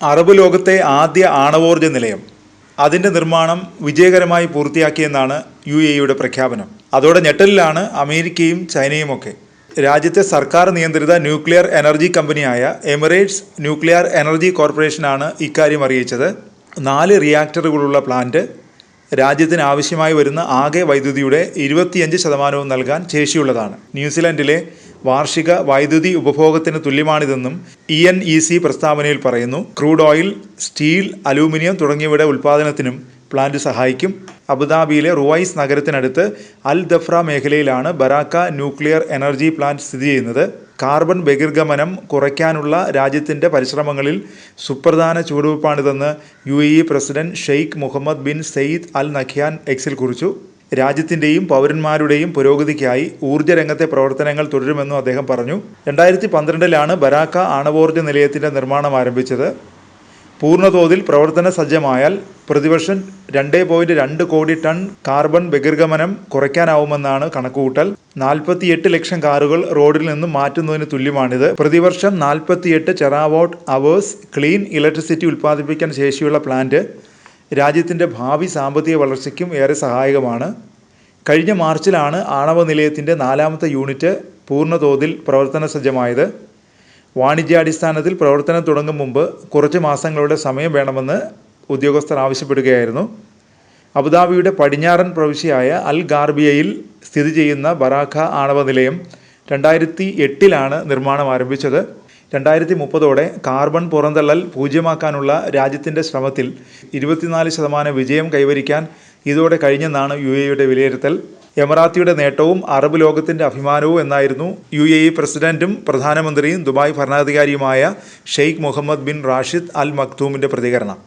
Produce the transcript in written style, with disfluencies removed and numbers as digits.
Arab ലോകത്തെ ആദ്യ ആണവോർജ്ജ നിലയം അതിൻ്റെ നിർമ്മാണം വിജയകരമായി പൂർത്തിയാക്കിയെന്നാണ് UAEയുടെ പ്രഖ്യാപനം. അതോടെ ഞെട്ടലിലാണ് അമേരിക്കയും ചൈനയുമൊക്കെ. രാജ്യത്തെ സർക്കാർ നിയന്ത്രിത ന്യൂക്ലിയർ എനർജി കമ്പനിയായ എമിറേറ്റ്സ് ന്യൂക്ലിയർ എനർജി കോർപ്പറേഷനാണ് ഇക്കാര്യം അറിയിച്ചത്. 4 റിയാക്ടറുകളുള്ള പ്ലാന്റ് രാജ്യത്തിന് ആവശ്യമായി വരുന്ന ആകെ വൈദ്യുതിയുടെ 25% നൽകാൻ ശേഷിയുള്ളതാണ്. ന്യൂസിലൻഡിലെ വാർഷിക വൈദ്യുതി ഉപഭോഗത്തിന് തുല്യമാണിതെന്നും ENEC പ്രസ്താവനയിൽ പറയുന്നു. ക്രൂഡ് ഓയിൽ, സ്റ്റീൽ, അലൂമിനിയം തുടങ്ങിയവയുടെ ഉൽപ്പാദനത്തിനും പ്ലാന്റ് സഹായിക്കും. അബുദാബിയിലെ റുവൈസ് നഗരത്തിനടുത്ത് അൽ ദഫ്ര മേഖലയിലാണ് ബറാക്ക ന്യൂക്ലിയർ എനർജി പ്ലാന്റ് സ്ഥിതി ചെയ്യുന്നത്. കാർബൺ ബഹിർഗമനം കുറയ്ക്കാനുള്ള രാജ്യത്തിൻ്റെ പരിശ്രമങ്ങളിൽ സുപ്രധാന ചുവടുവയ്പ്പാണിതെന്ന് UAE president Sheikh Muhammad bin Zayed Al നഖ്യാൻ എക്സിൽ കുറിച്ചു. രാജ്യത്തിൻ്റെയും പൗരന്മാരുടെയും പുരോഗതിക്കായി ഊർജ്ജരംഗത്തെ പ്രവർത്തനങ്ങൾ തുടരുമെന്നും അദ്ദേഹം പറഞ്ഞു. 2012 ബറാക്ക ആണവോർജ്ജ നിലയത്തിൻ്റെ നിർമ്മാണം ആരംഭിച്ചത്. പൂർണ്ണതോതിൽ പ്രവർത്തന സജ്ജമായാൽ പ്രതിവർഷം 2.2 കോടി ടൺ കാർബൺ ബഹിർഗമനം കുറയ്ക്കാനാവുമെന്നാണ് കണക്കുകൂട്ടൽ. 48 ലക്ഷം കാറുകൾ റോഡിൽ നിന്നും മാറ്റുന്നതിന് തുല്യമാണിത്. പ്രതിവർഷം 48 ടെറാവാട്ട് അവേഴ്സ് ക്ലീൻ ഇലക്ട്രിസിറ്റി ഉൽപ്പാദിപ്പിക്കാൻ ശേഷിയുള്ള പ്ലാന്റ് രാജ്യത്തിൻ്റെ ഭാവി സാമ്പത്തിക വളർച്ചയ്ക്കും ഏറെ സഹായകമാണ്. കഴിഞ്ഞ മാർച്ചിലാണ് ആണവ നിലയത്തിൻ്റെ 4ാമത്തെ യൂണിറ്റ് പൂർണ്ണതോതിൽ പ്രവർത്തന സജ്ജമായത്. വാണിജ്യാടിസ്ഥാനത്തിൽ പ്രവർത്തനം തുടങ്ങും മുമ്പ് കുറച്ച് മാസങ്ങളുടെ സമയം വേണമെന്ന് ഉദ്യോഗസ്ഥർ ആവശ്യപ്പെടുകയായിരുന്നു. അബുദാബിയുടെ പടിഞ്ഞാറൻ പ്രവിശ്യയായ അൽ ഗാർബിയയിൽ സ്ഥിതി ചെയ്യുന്ന ബറാക്ക ആണവ നിലയം 2008 നിർമ്മാണം ആരംഭിച്ചത്. 2030 കാർബൺ പുറന്തള്ളൽ പൂജ്യമാക്കാനുള്ള രാജ്യത്തിൻ്റെ ശ്രമത്തിൽ 24% വിജയം കൈവരിക്കാൻ ഇതോടെ കഴിഞ്ഞെന്നാണ് UAEയുടെ വിലയിരുത്തൽ. എമറാത്തിയുടെ നേട്ടവും അറബ് ലോകത്തിൻ്റെ അഭിമാനവും എന്നായിരുന്നു UAE പ്രസിഡന്റും പ്രധാനമന്ത്രിയും ദുബായ് ഭരണാധികാരിയുമായ Sheikh Muhammad bin Rashid Al മക്തൂമിൻ്റെ പ്രതികരണം.